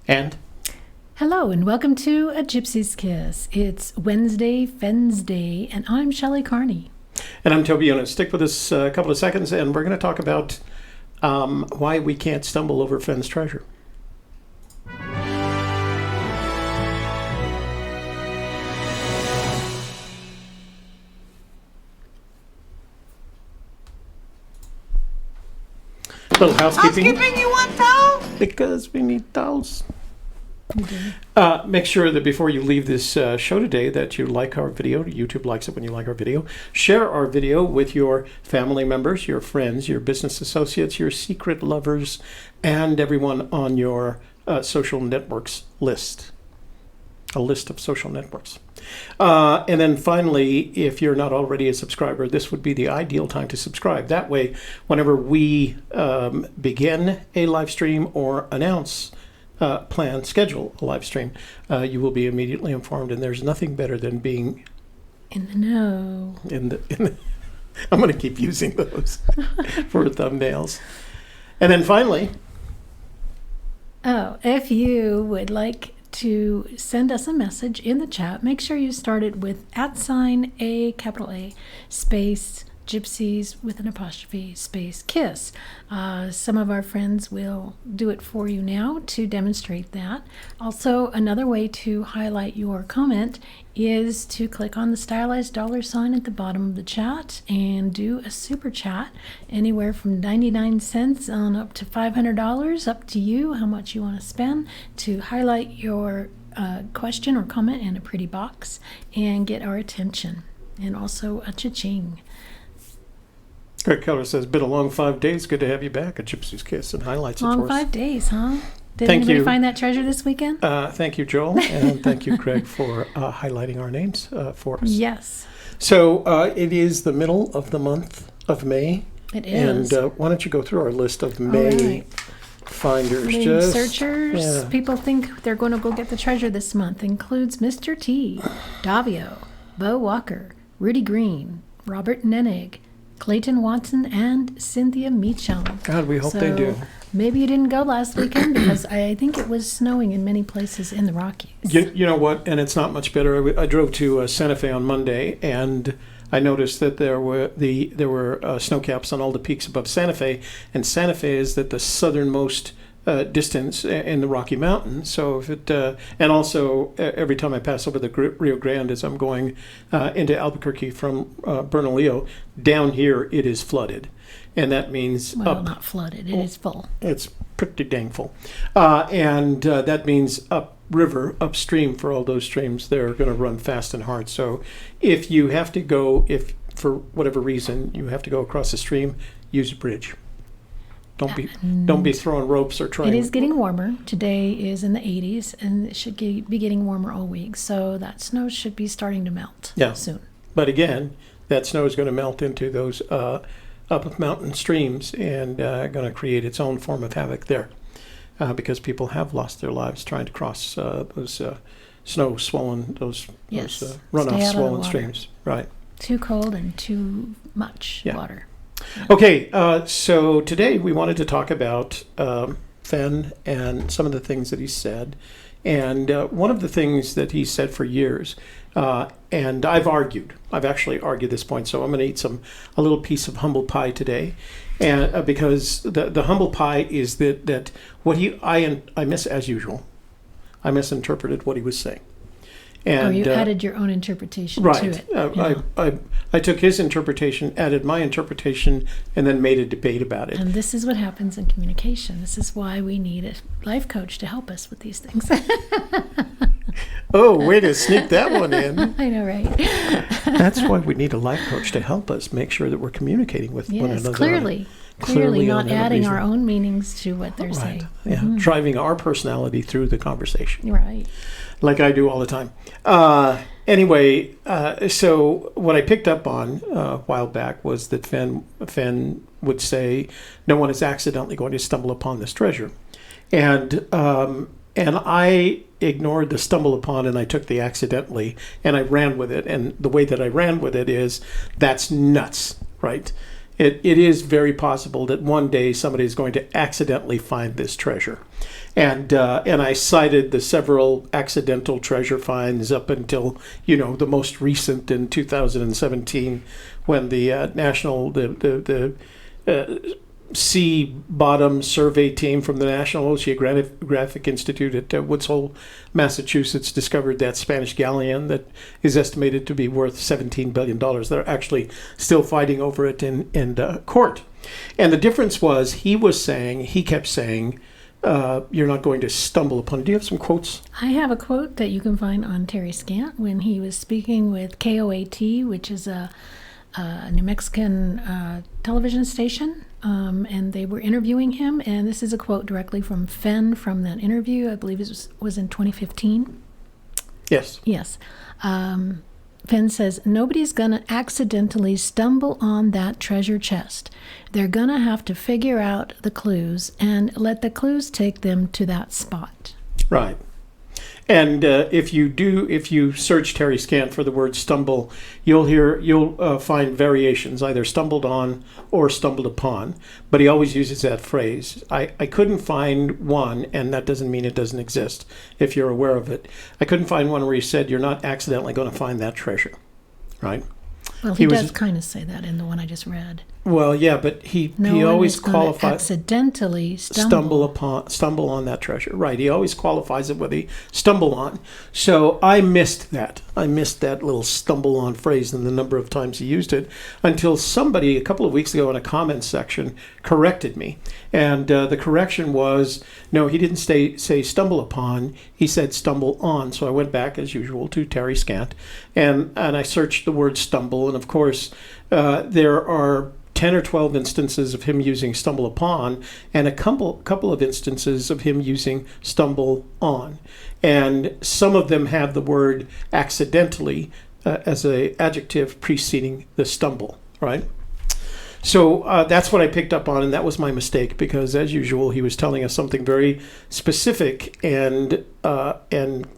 And hello and welcome to A Gypsy's Kiss. It's Wednesday, Fenn's Day, and I'm Shelley Carney. And I'm Toby Younis. Stick with us a couple of seconds, and we're going to talk about why we can't stumble over Fenn's treasure. Little housekeeping. Housekeeping, you want towels? Because we need towels. Make sure that before you leave this show today that you like our video. YouTube likes it when you like our video. Share our video with your family members, your friends, your business associates, your secret lovers, and everyone on your social networks list. A list of social networks. And then finally, if you're not already a subscriber, this would be the ideal time to subscribe. That way, whenever we begin a live stream or announce schedule a live stream, you will be immediately informed, and there's nothing better than being in the know. I'm going to keep using those for thumbnails. And then finally, if you would like to send us a message in the chat, make sure you start it with @A, capital A, space Gypsies with an apostrophe, space Kiss. Some of our friends will do it for you now to demonstrate that. Also, another way to highlight your comment is to click on the stylized $ at the bottom of the chat and do a super chat, anywhere from 99 cents on up to $500, up to you how much you want to spend to highlight your question or comment in a pretty box and get our attention, and also a cha-ching. Greg Keller says, been a long 5 days. Good to have you back at Gypsy's Kiss, and highlights it for us. Long 5 days, huh? Did Thank anybody you. find that treasure this weekend? Thank you, Joel, and thank you, Greg, for highlighting our names for us. Yes. So it is the middle of the month of May. It is. And why don't you go through our list of May finders? Lead searchers. Yeah. People think they're going to go get the treasure this month. Includes Mr. T, Davio, Bo Walker, Rudy Green, Robert Nenig, Clayton Watson, and Cynthia Meacham. God, we hope they do. Maybe you didn't go last weekend because I think it was snowing in many places in the Rockies. You know what? And it's not much better. I drove to Santa Fe on Monday, and I noticed that there were snow caps on all the peaks above Santa Fe, and Santa Fe is at the southernmost distance in the Rocky Mountains. So if it and also every time I pass over the Rio Grande as I'm going into Albuquerque from Bernalillo, down here it is flooded, and that means not flooded. It is full. It's pretty dang full, and that means upstream for all those streams. They're going to run fast and hard. So if you have to go, if for whatever reason you have to go across the stream, use a bridge. Don't be throwing ropes or trying. It is getting warmer. Today is in the 80s, and it should be getting warmer all week. So that snow should be starting to melt soon. But again, that snow is going to melt into those up mountain streams and going to create its own form of havoc there, because people have lost their lives trying to cross those snow swollen, those runoff swollen streams. Right. Too cold and too much water. Okay, so today we wanted to talk about Fenn and some of the things that he said. And one of the things that he said for years, and I've actually argued this point, so I'm going to eat a little piece of humble pie today. And because the humble pie is that what as usual, I misinterpreted what he was saying. And, you added your own interpretation to it. I took his interpretation, added my interpretation, and then made a debate about it. And this is what happens in communication. This is why we need a life coach to help us with these things. Oh, way to sneak that one in. I know, right? That's why we need a life coach to help us make sure that we're communicating with one another. Clearly not adding our own meanings to what they're saying. Yeah, driving our personality through the conversation. Right. Like I do all the time. Anyway, so what I picked up on a while back was that Fenn would say, no one is accidentally going to stumble upon this treasure. And I ignored the stumble upon, and I took the accidentally, and I ran with it. And the way that I ran with it is, that's nuts, right? it is very possible that one day somebody is going to accidentally find this treasure. And I cited the several accidental treasure finds up until, the most recent in 2017, when the sea bottom survey team from the National Oceanographic Institute at Woods Hole, Massachusetts, discovered that Spanish galleon that is estimated to be worth $17 billion. They're actually still fighting over it in court. And the difference was, he kept saying, you're not going to stumble upon. Do you have some quotes? I have a quote that you can find on Terry Scant when he was speaking with KOAT, which is a New Mexican television station, and they were interviewing him, and this is a quote directly from Fenn from that interview. I believe it was in 2015. Yes. Yes. Fenn says, nobody's going to accidentally stumble on that treasure chest. They're going to have to figure out the clues and let the clues take them to that spot. Right. And if you search Terry Scant for the word stumble, you'll find variations, either stumbled on or stumbled upon. But he always uses that phrase. I couldn't find one, and that doesn't mean it doesn't exist if you're aware of it. I couldn't find one where he said you're not accidentally going to find that treasure, right? Well, he does kind of say that in the one I just read. Well, yeah, but he always qualifies accidentally stumble on that treasure. Right. He always qualifies it with a stumble on. So I missed that. I missed that little stumble on phrase and the number of times he used it, until somebody a couple of weeks ago in a comments section corrected me. And the correction was, no, he didn't say stumble upon. He said stumble on. So I went back, as usual, to Terry Scant, and I searched the word stumble. And of course, there are 10 or 12 instances of him using stumble upon, and a couple of instances of him using stumble on. And some of them have the word accidentally as an adjective preceding the stumble, right? So that's what I picked up on, and that was my mistake, because as usual, he was telling us something very specific and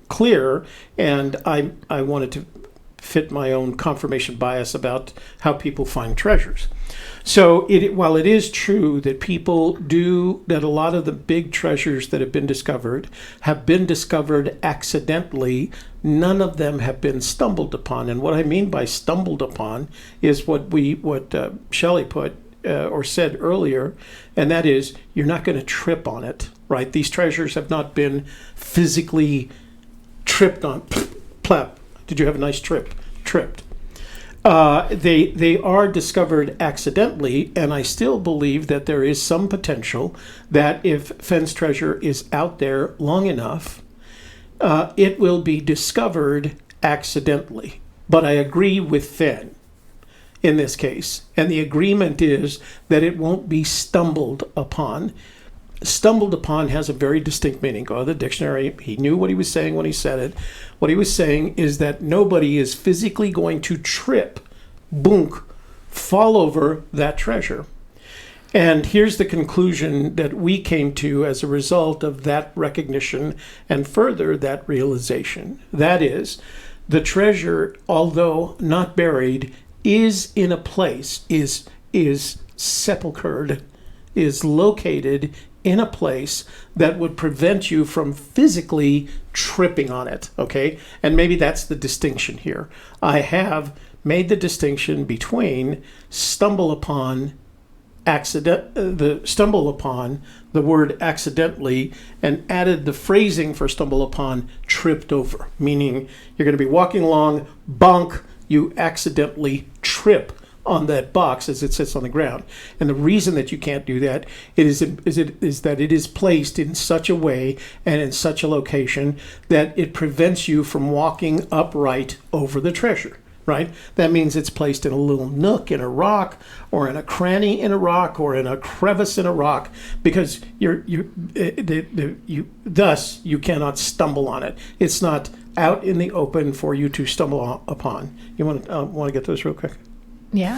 clear, and I wanted to fit my own confirmation bias about how people find treasures. So while it is true that that a lot of the big treasures that have been discovered accidentally, none of them have been stumbled upon. And what I mean by stumbled upon is what Shelley put or said earlier, and that is, you're not going to trip on it, right? These treasures have not been physically tripped on. Plap. Did you have a nice trip? Tripped. They are discovered accidentally, and I still believe that there is some potential that if Fenn's treasure is out there long enough, it will be discovered accidentally. But I agree with Fenn in this case, and the agreement is that it won't be stumbled upon. Stumbled upon has a very distinct meaning. Go to the dictionary. He knew what he was saying when he said it. What he was saying is that nobody is physically going to trip, boonk, fall over that treasure. And here's the conclusion that we came to as a result of that recognition and further that realization. That is, the treasure, although not buried, is in a place, is sepulchered, is located in a place that would prevent you from physically tripping on it, okay? And maybe that's the distinction here. I have made the distinction between stumble upon, the word accidentally, and added the phrasing for stumble upon, tripped over, meaning you're going to be walking along, bonk, you accidentally trip on that box as it sits on the ground. And the reason that you can't do that is that it is placed in such a way and in such a location that it prevents you from walking upright over the treasure, right? That means it's placed in a little nook in a rock, or in a cranny in a rock, or in a crevice in a rock, because thus you cannot stumble on it. It's not out in the open for you to stumble upon. You want to get those real quick? Yeah.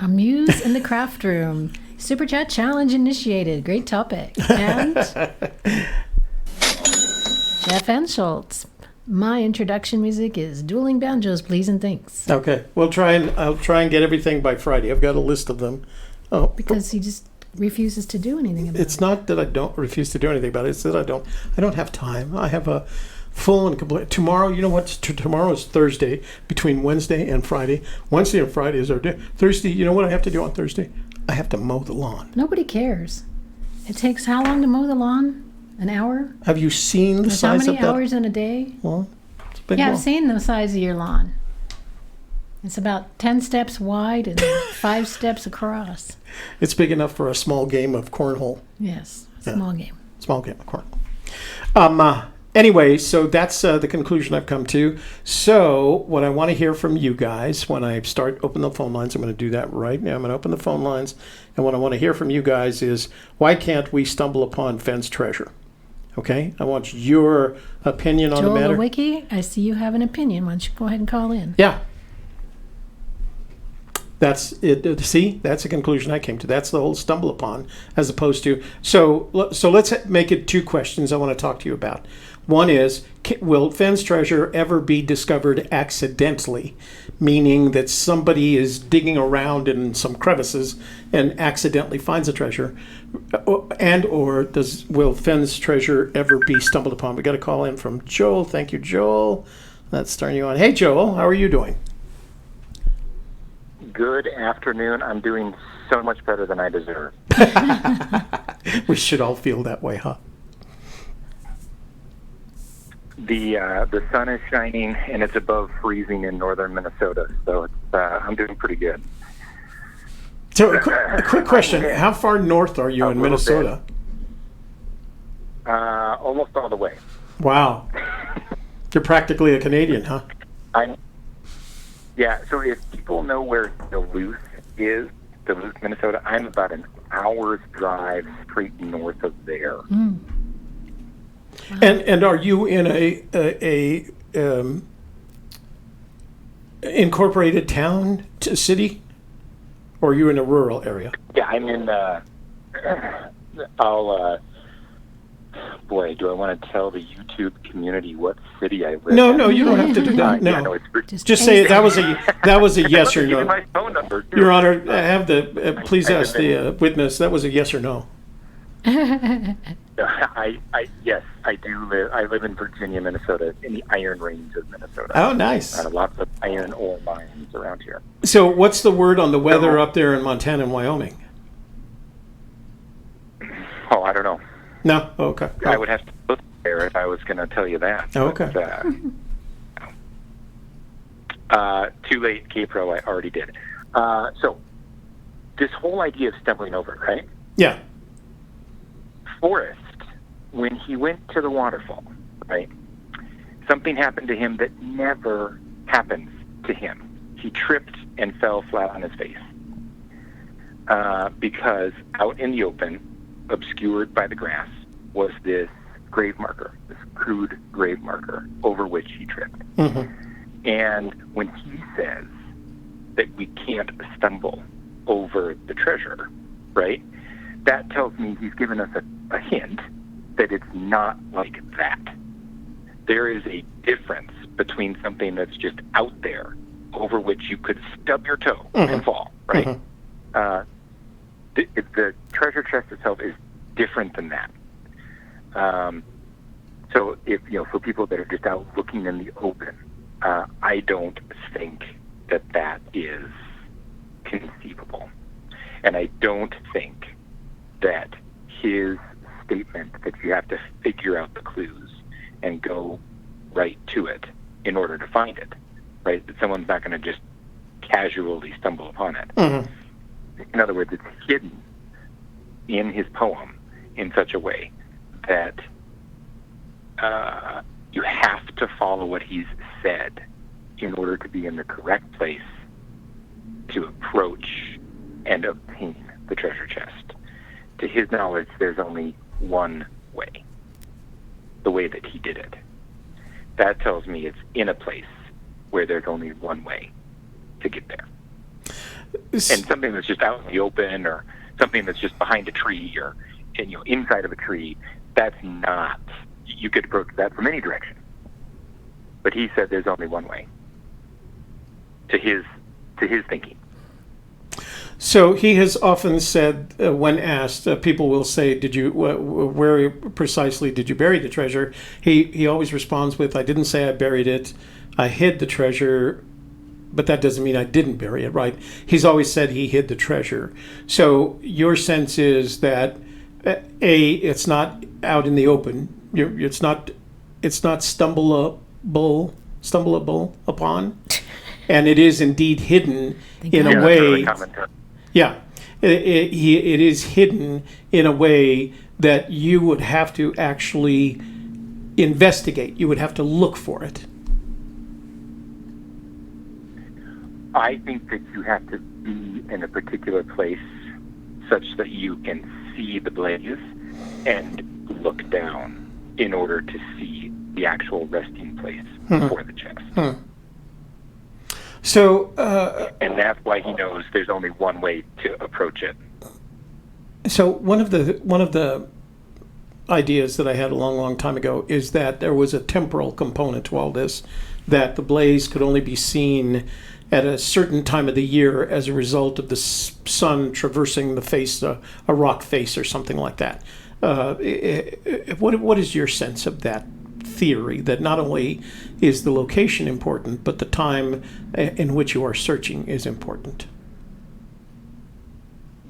A muse in the craft room. Super chat challenge initiated. Great topic. And Jeff Enschultz. My introduction music is Dueling Banjos, Please and Thanks. Okay. I'll try and get everything by Friday. I've got a list of them. Oh, Because he just refuses to do anything about it's not that I don't refuse to do anything about it. It's that I don't have time. I have a full and complete tomorrow. You know what? Tomorrow is Thursday. Between Wednesday and Friday, Wednesday and Friday is our day. Thursday. You know what I have to do on Thursday? I have to mow the lawn. Nobody cares. It takes how long to mow the lawn? An hour? Have you seen the That's how size many of that hours in a day? lawn? It's a big Yeah, lawn. I've seen the size of your lawn. It's about 10 steps wide and 5 steps across. It's big enough for a small game of cornhole. Yes, Yeah. small game. Small game of cornhole. Anyway, so that's the conclusion I've come to. So what I want to hear from you guys when I start opening the phone lines, I'm going to do that right now. I'm going to open the phone lines. And what I want to hear from you guys is, why can't we stumble upon Fenn's treasure? Okay? I want your opinion on the Joel matter. Lewicki, I see you have an opinion. Why don't you go ahead and call in? Yeah. That's it. See, that's a conclusion I came to. That's the whole stumble upon, as opposed to. So let's make it 2 questions I want to talk to you about. One is, will Fenn's treasure ever be discovered accidentally, meaning that somebody is digging around in some crevices and accidentally finds a treasure, and or will Fenn's treasure ever be stumbled upon? We got a call in from Joel. Thank you, Joel. Let's turn you on. Hey, Joel, how are you doing? Good afternoon. I'm doing so much better than I deserve. We should all feel that way, huh? The sun is shining and it's above freezing in northern Minnesota, so it's, I'm doing pretty good. So a quick question. How far north are you in Minnesota? Almost all the way. Wow. You're practically a Canadian, huh? Yeah, so if people know where Duluth is, Duluth, Minnesota, I'm about an hour's drive straight north of there. Mm. Wow. And are you in a incorporated town, city, or are you in a rural area? Yeah, I'm in. Boy, do I want to tell the YouTube community what city I live in? No, you don't have to do that. No, Yeah, no, it's just say that was a yes or Give me no. my phone number, too. Your Honor, have the please ask the witness. That was a yes or no. Yes, I do live. I live in Virginia, Minnesota, in the Iron Range of Minnesota. Oh, nice. Lots of iron ore mines around here. So, what's the word on the weather up there in Montana and Wyoming? Oh, I don't know. No? Oh, okay. I would have to look there if I was going to tell you that. Oh, okay. But, too late, K-Pro, I already did. So, this whole idea of stumbling over, right? Yeah. Forrest, when he went to the waterfall, right, something happened to him that never happens to him. He tripped and fell flat on his face because out in the open, obscured by the grass, was this grave marker, this crude grave marker over which he tripped. Mm-hmm. And when he says that we can't stumble over the treasure, right, that tells me he's given us a hint that it's not like that. There is a difference between something that's just out there over which you could stub your toe and fall, right? Mm-hmm. The treasure chest itself is different than that. So if, for people that are just out looking in the open, I don't think that is conceivable. And I don't think that his statement that you have to figure out the clues and go right to it in order to find it, right? That someone's not going to just casually stumble upon it. Mm-hmm. In other words, it's hidden in his poem in such a way that you have to follow what he's said in order to be in the correct place to approach and obtain the treasure chest. To his knowledge, there's only one way, the way that he did it. That tells me it's in a place where there's only one way to get there. And something that's just out in the open or something that's just behind a tree or inside of a tree, that's not, you could approach that from any direction. But he said there's only one way, to his thinking. So he has often said, when asked, people will say, "Did you? Where precisely did you bury the treasure?" He always responds with, "I didn't say I buried it. I hid the treasure, but that doesn't mean I didn't bury it." Right? He's always said he hid the treasure. So your sense is that it's not out in the open. It's not stumbleable upon, and it is indeed hidden in a way. Yeah, it is hidden in a way that you would have to actually investigate. You would have to look for it. I think that you have to be in a particular place such that you can see the blaze and look down in order to see the actual resting place for the chest. So, and that's why he knows there's only one way to approach it. So one of the ideas that I had a long time ago is that there was a temporal component to all this, that the blaze could only be seen at a certain time of the year as a result of the sun traversing the face, a rock face or something like that. What is your sense of that theory, that not only is the location important, but the time in which you are searching is important?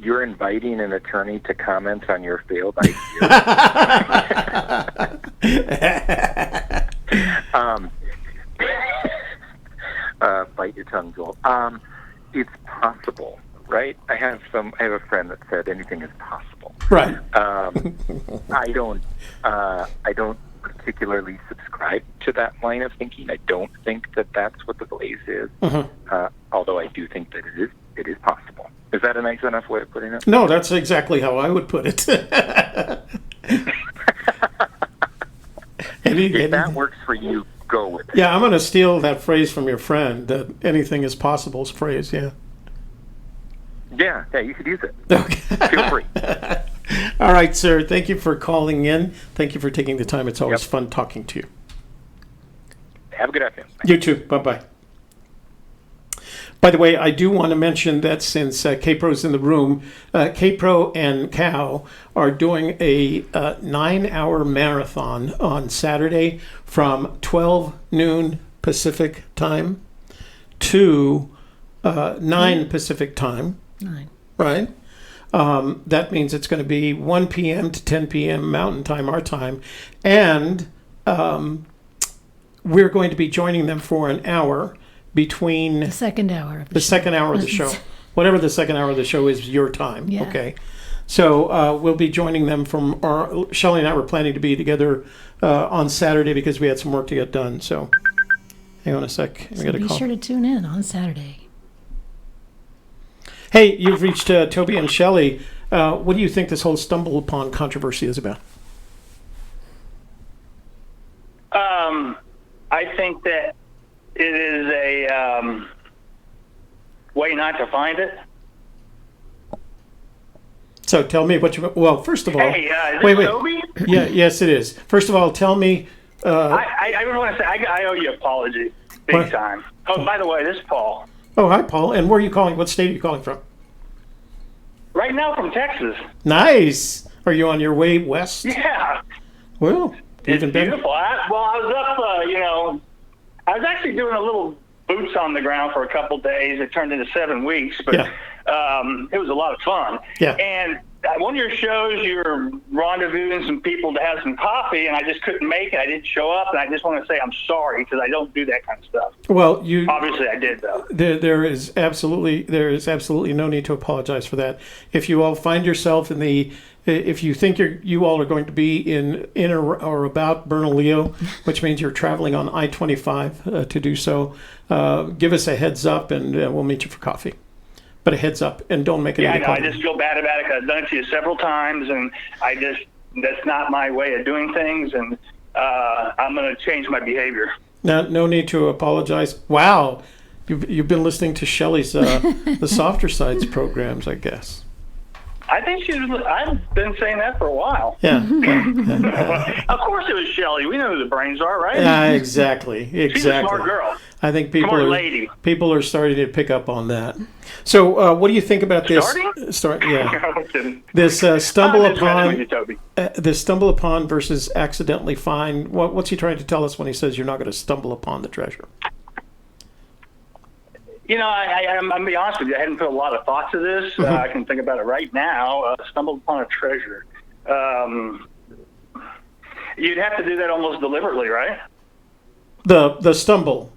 You're inviting an attorney to comment on your failed idea. Bite your tongue, Joel. It's possible, right? I have a friend that said anything is possible. Right. I don't particularly subscribe to that line of thinking. I don't think that that's what the blaze is. Although I do think that it is possible. Is that a nice enough way of putting it? No, that's exactly how I would put it. If that works for you, go with it. Yeah, I'm going to steal that phrase from your friend, that anything is possible's phrase, yeah. Yeah, you could use it. Okay. Feel free. All right, sir. Thank you for calling in. Thank you for taking the time. It's always fun talking to you. Have a good afternoon. You too. Bye-bye. By the way, I do want to mention that since K-Pro's in the room, K-Pro and Cal are doing a 9-hour marathon on Saturday from 12 noon Pacific time to 9 Pacific time. 9. Right? That means it's going to be 1 p.m. to 10 p.m. Mountain Time, our time. And we're going to be joining them for an hour between... The second hour of the show. The second hour of the show. Whatever the second hour of the show is, your time. Yeah. Okay. So we'll be joining them from Shelley and I were planning to be together on Saturday because we had some work to get done. So hang on a sec. So be sure to tune in on Saturday. Hey, you've reached Toby and Shelley. What do you think this whole stumble upon controversy is about? I think that it is a way not to find it. So tell me what you... Well, first of all... Hey, is wait. this Toby? Yeah, yes, it is. First of all, tell me... I just want to say, I owe you an apology, big time. Oh, by the way, this is Paul. Oh, hi, Paul. And where are you calling? What state are you calling from? Right now from Texas. Nice. Are you on your way west? Yeah. Well, It's even better. beautiful. I was up, I was actually doing a little boots on the ground for a couple days. It turned into 7 weeks, but it was a lot of fun. Yeah. And one of your shows, you were rendezvousing some people to have some coffee, and I just couldn't make it. I didn't show up, and I just want to say I'm sorry because I don't do that kind of stuff. Well, obviously I did though. There is absolutely no need to apologize for that. If you all find yourself if you think you all are going to be in or about Bernalillo, which means you're traveling on I-25 to do so, give us a heads up and we'll meet you for coffee. But a heads up, and don't make it. Yeah, I know. I just feel bad about it because I've done it to you several times, and that's not my way of doing things, and I'm going to change my behavior. No need to apologize. Wow, you've been listening to Shelley's the Softer Sides programs, I guess. I think I've been saying that for a while. Yeah. Of course it was Shelley. We know who the brains are, right? Yeah, exactly. She's a smart girl. I think people Smart are lady. people are starting to pick up on that. So, what do you think about this? This stumble upon this stumble upon versus accidentally find. What's he trying to tell us when he says you're not going to stumble upon the treasure? You know, I'm going to be honest with you. I hadn't put a lot of thought to this. I can think about it right now. Stumbled upon a treasure. You'd have to do that almost deliberately, right? The stumble.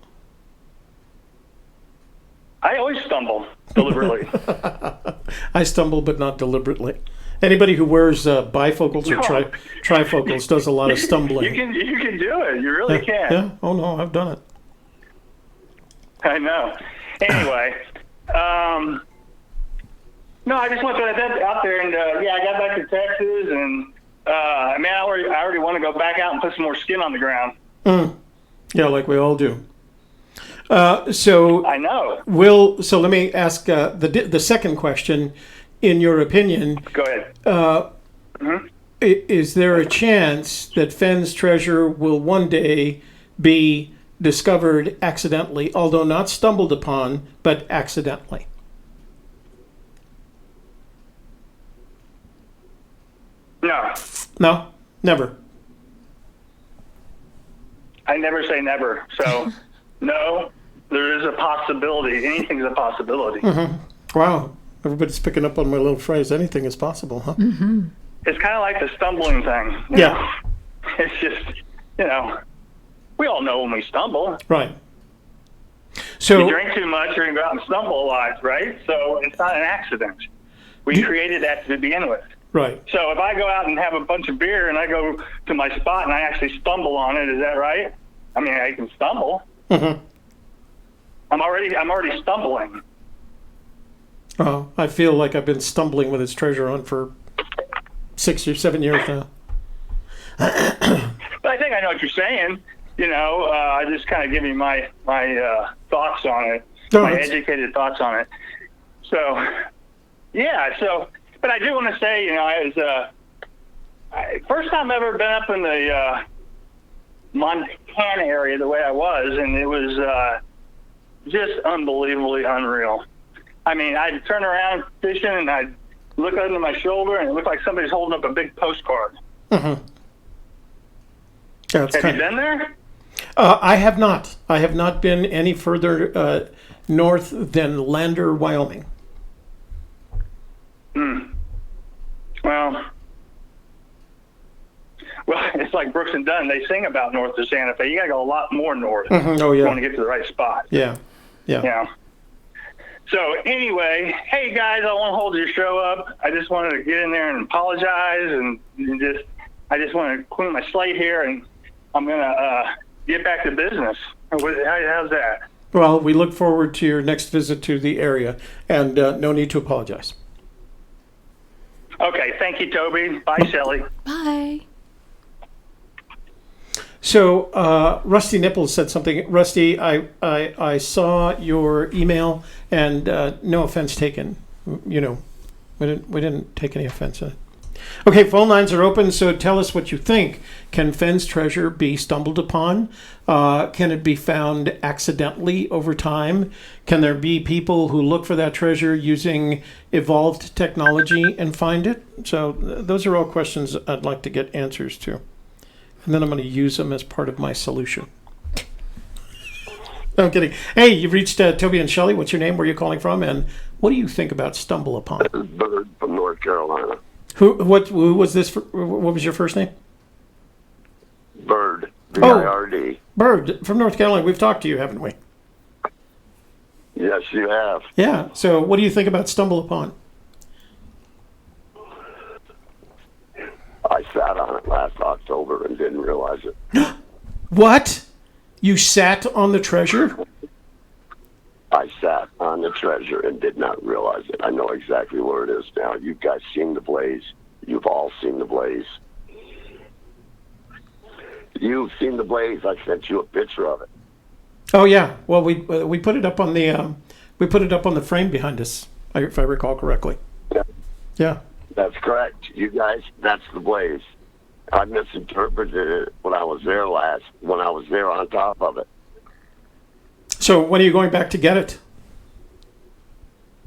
I always stumble deliberately. I stumble, but not deliberately. Anybody who wears bifocals or trifocals does a lot of stumbling. You can do it. You really can. Yeah. Oh no, I've done it. I know. Anyway, no, I just went out there, and I got back to Texas, and I already want to go back out and put some more skin on the ground. Yeah, like we all do. So I know. So let me ask the second question. In your opinion, go ahead. Is there a chance that Fenn's treasure will one day be discovered accidentally, although not stumbled upon, but accidentally? No, never. I never say never. So, no, there is a possibility. Anything's a possibility. Wow. Everybody's picking up on my little phrase. Anything is possible, huh? It's kind of like the stumbling thing. Yeah. It's just, we all know when we stumble. Right. So you drink too much, you're going to go out and stumble a lot, right? So it's not an accident. We created that to begin with. Right. So if I go out and have a bunch of beer and I go to my spot and I actually stumble on it, is that right? I mean, I can stumble. I'm already stumbling. Oh, I feel like I've been stumbling with his treasure on for 6 or 7 years now. But I think I know what you're saying. I just kind of give you my thoughts on it, my educated thoughts on it. So, yeah. So, but I do want to say, I was first time I've ever been up in the Montana area the way I was, and it was just unbelievably unreal. I mean, I'd turn around fishing and I'd look under my shoulder and it looked like somebody's holding up a big postcard. Yeah, have you been there? I have not. I have not been any further north than Lander, Wyoming. Well, it's like Brooks and Dunn. They sing about north of Santa Fe. You got to go a lot more north. Oh, yeah. You want to get to the right spot. Yeah. So anyway, hey guys, I won't hold your show up. I just wanted to get in there and apologize, and I just want to clean my slate here, and I'm gonna get back to business. How's that? Well, we look forward to your next visit to the area, and no need to apologize. Okay, thank you, Toby. Bye, Shelley. Bye. So Rusty Nipples said something. Rusty, I saw your email, and no offense taken. We didn't take any offense in it. Okay, phone lines are open, so tell us what you think. Can Fenn's treasure be stumbled upon? Can it be found accidentally over time? Can there be people who look for that treasure using evolved technology and find it? So those are all questions I'd like to get answers to. And then I'm going to use them as part of my solution. No, I'm kidding. Hey, you've reached Toby and Shelley. What's your name? Where are you calling from? And what do you think about stumble upon? This is Bird from North Carolina. Who was this? What was your first name? Bird. B-I-R-D. Bird from North Carolina. We've talked to you, haven't we? Yes, you have. Yeah. So what do you think about stumble upon? I sat on it last October and didn't realize it. What? You sat on the treasure? I sat on the treasure and did not realize it. I know exactly where it is now. You guys seen the blaze. You've all seen the blaze. You've seen the blaze. I sent you a picture of it. Oh yeah. Well, we put it up on the frame behind us, if I recall correctly. Yeah. Yeah. That's correct. You guys, that's the blaze. I misinterpreted it when I was there on top of it. So when are you going back to get it?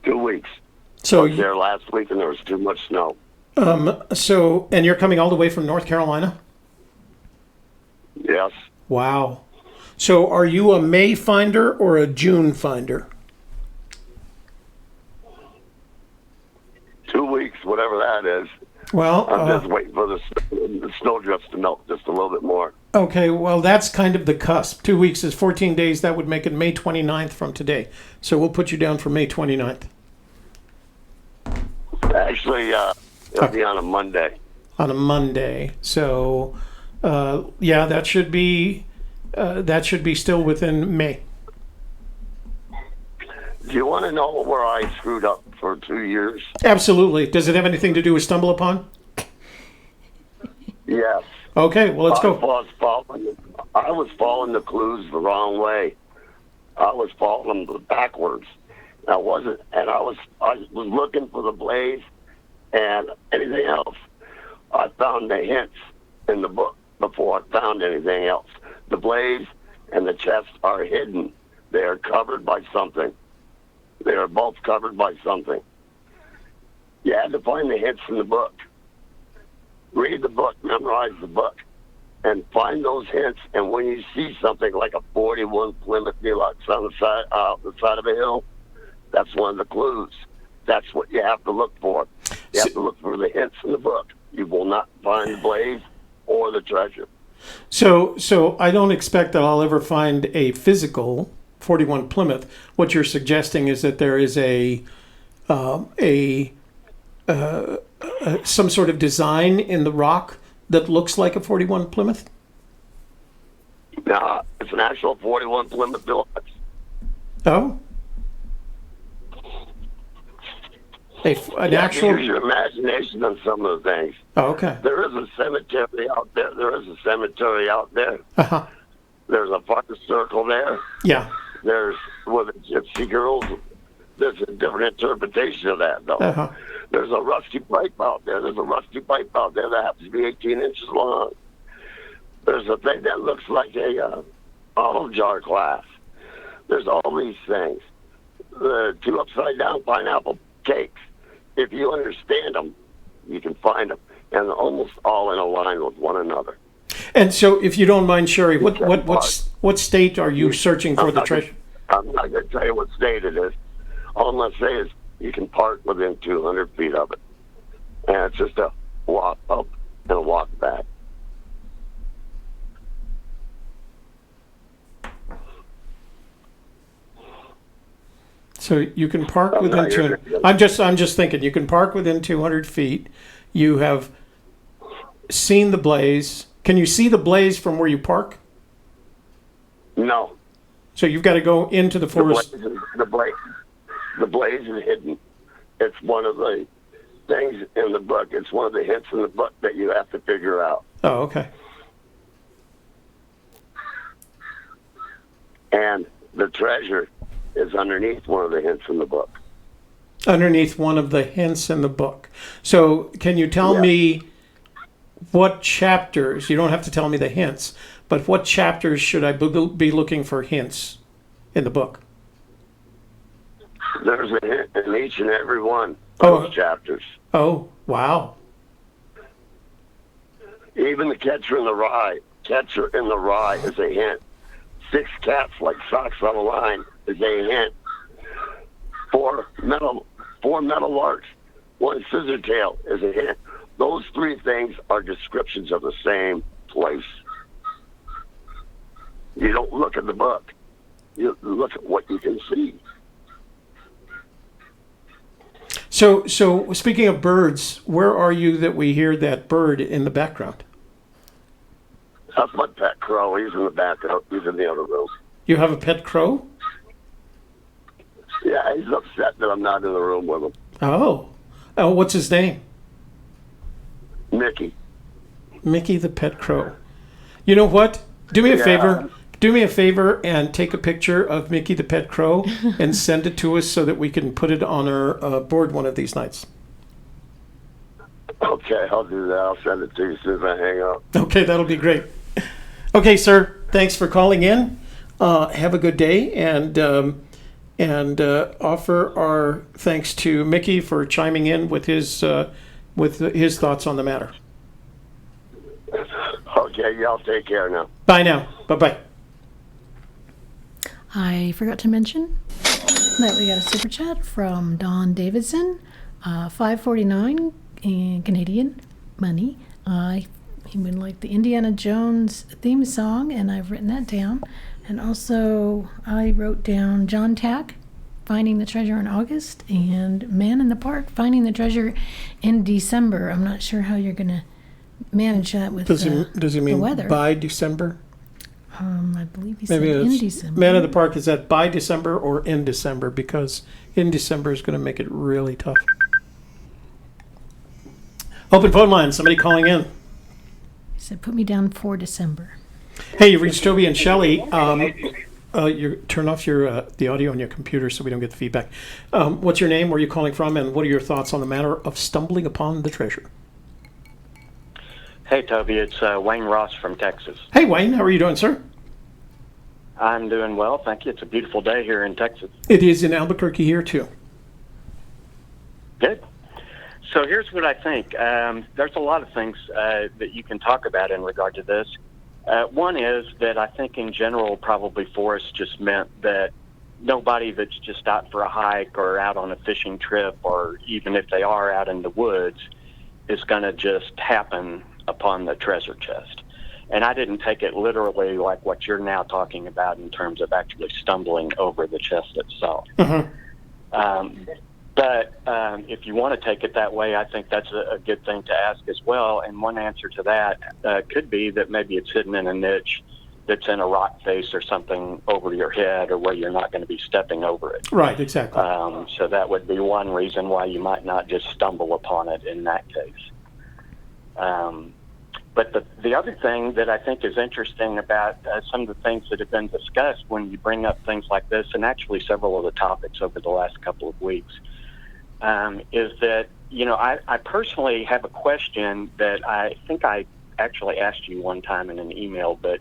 2 weeks. So I was there last week and there was too much snow. and you're coming all the way from North Carolina? Yes. Wow. So are you a May finder or a June finder? 2 weeks, whatever that is. Well, I'm just waiting for the snow drifts to melt just a little bit more. okay, well, that's kind of the cusp. 2 weeks is 14 days. That would make it May 29th from today. So we'll put you down for May 29th. Actually, it'll be on a Monday. On a Monday. So, yeah, that should be still within May. Do you want to know where I screwed up for 2 years? Absolutely. Does it have anything to do with Stumble Upon? Yes. Okay, well, let's go. I was following the clues the wrong way. I was following them backwards. I was looking for the blaze and anything else. I found the hints in the book before I found anything else. The blaze and the chest are hidden. They are covered by something. They are both covered by something. You had to find the hints in the book. Read the book, memorize the book, and find those hints. And when you see something like a 41 Plymouth Deluxe on the side of a hill, that's one of the clues. That's what you have to look for. You have to look for the hints in the book. You will not find the blaze or the treasure. So I don't expect that I'll ever find a physical 41 Plymouth. What you're suggesting is that there is some sort of design in the rock that looks like a 41 Plymouth? No, it's an actual 41 Plymouth Deluxe. Oh? An actual... Use your imagination on some of the things. Oh, okay. There is a cemetery out there. Uh-huh. There's a fire circle there. Yeah. There's with the Gypsy girls. There's a different interpretation of that, though. Uh-huh. There's a rusty pipe out there. That happens to be 18 inches long. There's a thing that looks like a olive jar glass. There's all these things. The 2 upside-down pineapple cakes. If you understand them, you can find them. And they're almost all in a line with one another. And so, if you don't mind, Sherry, what state are you searching for the treasure? I'm not going to tell you what state it is. All I'm going to say is you can park within 200 feet of it. And it's just a walk up and a walk back. So you can park within 200. I'm just thinking you can park within 200 feet. You have seen the blaze. Can you see the blaze from where you park? No. So you've got to go into the forest. The blaze is hidden. It's one of the things in the book. It's one of the hints in the book that you have to figure out. Oh, okay. And the treasure is underneath one of the hints in the book. Underneath one of the hints in the book. So can you tell me what chapters, you don't have to tell me the hints, but what chapters should I be looking for hints in the book? There's a hint in each and every one of those chapters. Oh, wow. Even the catcher in the rye is a hint. 6 cats like socks on a line is a hint. 4 metal larks, 1 scissor tail is a hint. Those 3 things are descriptions of the same place. You don't look at the book. You look at what you can see. So speaking of birds, where are you that we hear that bird in the background? That's my pet crow. He's in the background. He's in the other room. You have a pet crow? Yeah, he's upset that I'm not in the room with him. Oh, what's his name? Mickey. Mickey the pet crow. You know what? Do me a favor. Do me a favor and take a picture of Mickey the pet crow and send it to us so that we can put it on our board one of these nights. Okay, I'll do that. I'll send it to you as soon as I hang up. Okay, that'll be great. Okay, sir. Thanks for calling in. Have a good day, and offer our thanks to Mickey for chiming in with his thoughts on the matter. Okay, y'all take care now. Bye now. Bye-bye. I forgot to mention that we got a super chat from Don Davidson, $5.49 in Canadian money. He would like the Indiana Jones theme song, and I've written that down. And also, I wrote down John Tack, Finding the Treasure in August, and Man in the Park, Finding the Treasure in December. I'm not sure how you're going to manage that with Does he mean the weather. by December? I believe he Maybe said it's in December. Man in the Park, is that by December or in December? Because in December is going to make it really tough. Open phone line. Somebody calling in. He said, put me down for December. Hey, you reached Toby and Shelley. You turn off the audio on your computer so we don't get the feedback. What's your name? Where are you calling from? And what are your thoughts on the matter of stumbling upon the treasure? Hey, Toby, it's Wayne Ross from Texas. Hey, Wayne. How are you doing, sir? I'm doing well, thank you. It's a beautiful day here in Texas. It is in Albuquerque here, too. Good. So here's what I think. There's a lot of things that you can talk about in regard to this. One is that I think in general, probably Forrest just meant that nobody that's just out for a hike or out on a fishing trip, or even if they are out in the woods, is going to just happen upon the treasure chest. And I didn't take it literally like what you're now talking about in terms of actually stumbling over the chest itself. Mm-hmm. But if you want to take it that way, I think that's a good thing to ask as well. And one answer to that could be that maybe it's hidden in a niche that's in a rock face or something over your head, or where you're not going to be stepping over it. Right, exactly. So that would be one reason why you might not just stumble upon it in that case. But the other thing that I think is interesting about some of the things that have been discussed when you bring up things like this, and actually several of the topics over the last couple of weeks, is that, I personally have a question that I think I actually asked you one time in an email, but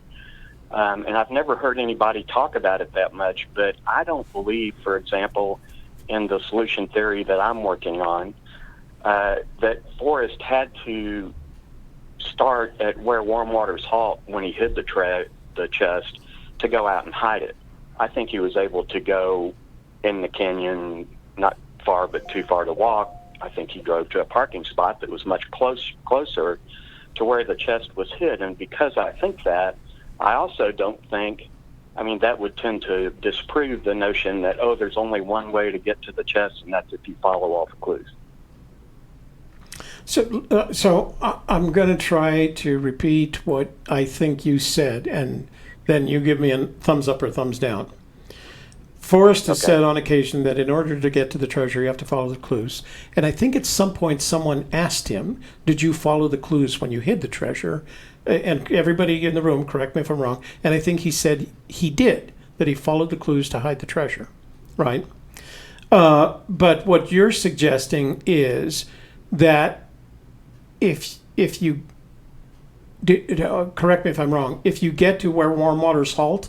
and I've never heard anybody talk about it that much, but I don't believe, for example, in the solution theory that I'm working on, that Forrest had to start at where warm waters halt when he hid the chest to go out and hide it. I think he was able to go in the canyon, not far but too far to walk. I think he drove to a parking spot that was much closer to where the chest was hid. And because I think that, I also don't think, that would tend to disprove the notion that, there's only one way to get to the chest, and that's if you follow all the clues. So I'm going to try to repeat what I think you said, and then you give me a thumbs up or thumbs down. Forrest has said on occasion that in order to get to the treasure, you have to follow the clues. And I think at some point someone asked him, did you follow the clues when you hid the treasure? And everybody in the room, correct me if I'm wrong, and I think he said he did, that he followed the clues to hide the treasure, right? But what you're suggesting is that if you, correct me if I'm wrong, if you get to where warm waters halt,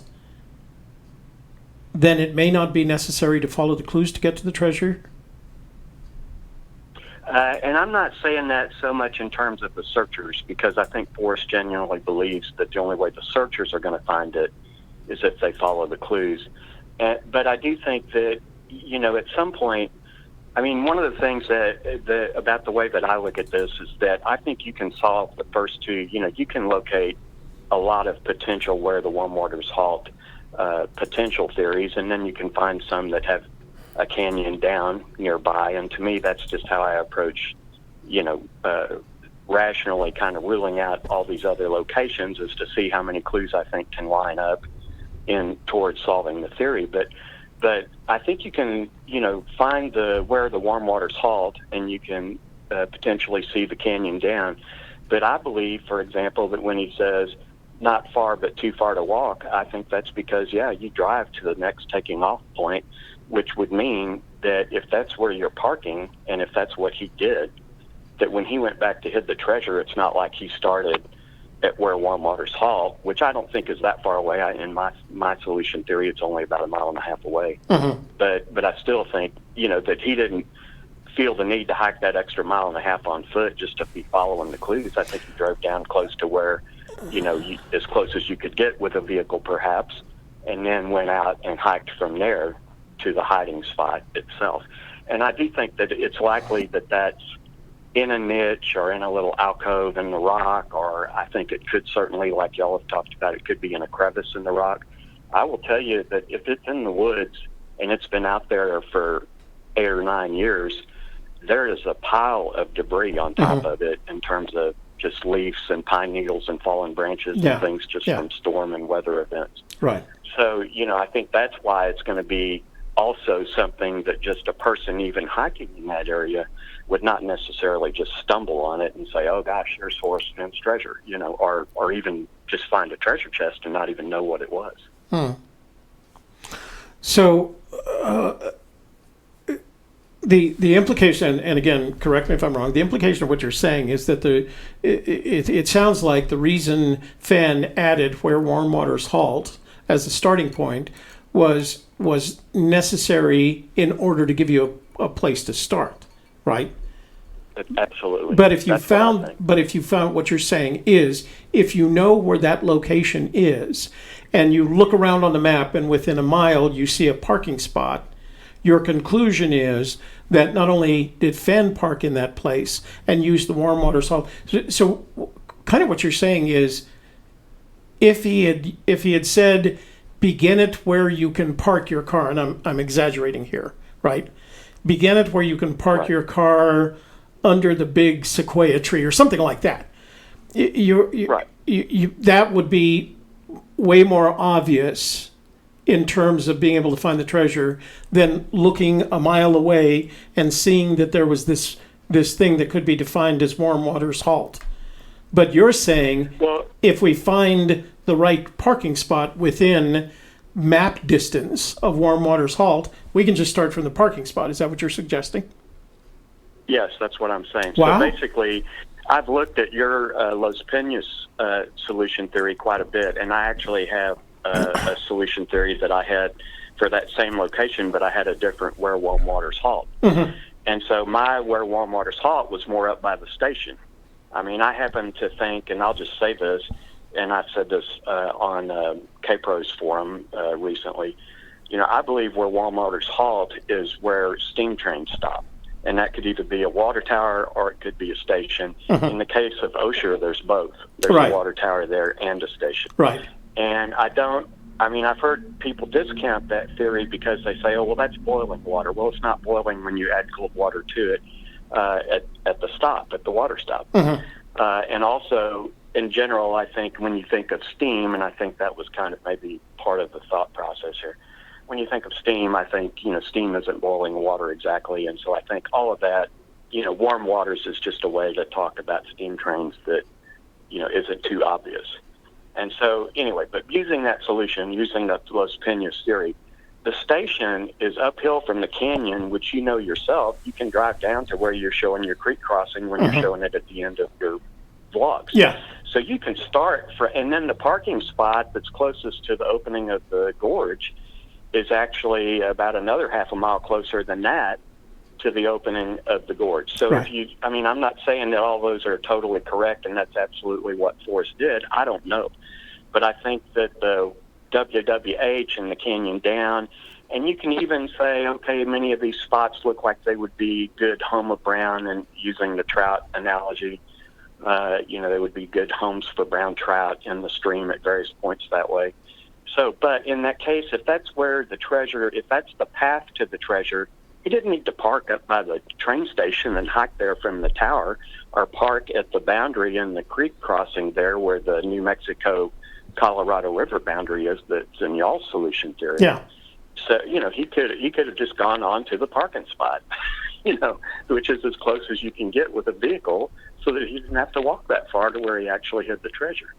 then it may not be necessary to follow the clues to get to the treasure? And I'm not saying that so much in terms of the searchers, because I think Forrest genuinely believes that the only way the searchers are going to find it is if they follow the clues. But I do think that, at some point, one of the things that about the way that I look at this is that I think you can solve the first two. You can locate a lot of potential where the warm waters halt potential theories, and then you can find some that have a canyon down nearby. And to me, that's just how I approach, rationally kind of ruling out all these other locations, is to see how many clues I think can line up in towards solving the theory. But I think you can, find where the warm waters halt, and you can potentially see the canyon down. But I believe, for example, that when he says not far but too far to walk, I think that's because, you drive to the next taking off point, which would mean that if that's where you're parking, and if that's what he did, that when he went back to hit the treasure, it's not like he started at where Warm Waters Halt, which I don't think is that far away. In my solution theory, it's only about 1.5 miles away. Mm-hmm. But I still think, that he didn't feel the need to hike that extra 1.5 miles on foot just to be following the clues. I think he drove down close to where, as close as you could get with a vehicle perhaps, and then went out and hiked from there to the hiding spot itself. And I do think that it's likely that that's in a niche or in a little alcove in the rock, or I think it could certainly, like y'all have talked about, it could be in a crevice in the rock. I will tell you that if it's in the woods and it's been out there for 8 or 9 years, there is a pile of debris on top of it in terms of just leaves and pine needles and fallen branches and things just from storm and weather events. Right. So, I think that's why it's going to be also something that just a person even hiking in that area would not necessarily just stumble on it and say, oh gosh, here's Forrest Fenn's treasure, or even just find a treasure chest and not even know what it was. So the implication, and again, correct me if I'm wrong, the implication of what you're saying is that it sounds like the reason Fenn added where Warm Waters Halt as a starting point was necessary in order to give you a place to start, right? Absolutely. But if you found what you're saying is, if you know where that location is, and you look around on the map, and within 1 mile you see a parking spot, your conclusion is that not only did Fenn park in that place and use the Warm Waters Halt, so kind of what you're saying is, if he had said, begin it where you can park your car, and I'm exaggerating here, right? Begin it where you can park your car under the big sequoia tree or something like that. That would be way more obvious in terms of being able to find the treasure than looking 1 mile away and seeing that there was this thing that could be defined as Warm Waters Halt. But you're saying, if we find the right parking spot within map distance of Warm Waters Halt, we can just start from the parking spot. Is that what you're suggesting? Yes, that's what I'm saying. Wow. So basically, I've looked at your Los Peñas solution theory quite a bit, and I actually have a solution theory that I had for that same location, but I had a different where Warm Waters Halt. Mm-hmm. And so my where Warm Waters Halt was more up by the station. I mean, I happen to think, and I'll just say this, and I've said this on K-Pro's forum recently, I believe where Warm Waters Halt is where steam trains stop. And that could either be a water tower or it could be a station. Mm-hmm. In the case of Osher, there's both. There's a water tower there and a station. Right. And I've heard people discount that theory because they say, oh, well, that's boiling water. Well, it's not boiling when you add cold water to it at the water stop. Mm-hmm. And also, in general, I think when you think of steam, and I think that was kind of maybe part of the thought process here, when you think of steam, I think, steam isn't boiling water exactly. And so I think all of that, Warm Waters is just a way to talk about steam trains that, isn't too obvious. And so anyway, but using that solution, using the Los Peñas theory, the station is uphill from the canyon, which yourself, you can drive down to where you're showing your creek crossing when you're showing it at the end of your vlogs. Yeah. So you can start and then the parking spot that's closest to the opening of the gorge is actually about another 0.5 mile closer than that to the opening of the gorge. So I'm not saying that all those are totally correct and that's absolutely what Forrest did. I don't know. But I think that the WWH and the canyon down, and you can even say, okay, many of these spots look like they would be good home of brown, and using the trout analogy, they would be good homes for brown trout in the stream at various points that way. So, but in that case, if that's where the treasure, if that's the path to the treasure, he didn't need to park up by the train station and hike there from the tower, or park at the boundary in the creek crossing there where the New Mexico-Colorado River boundary is that's in y'all's solution theory. Yeah. So, he could have just gone on to the parking spot, which is as close as you can get with a vehicle, so that he didn't have to walk that far to where he actually hid the treasure.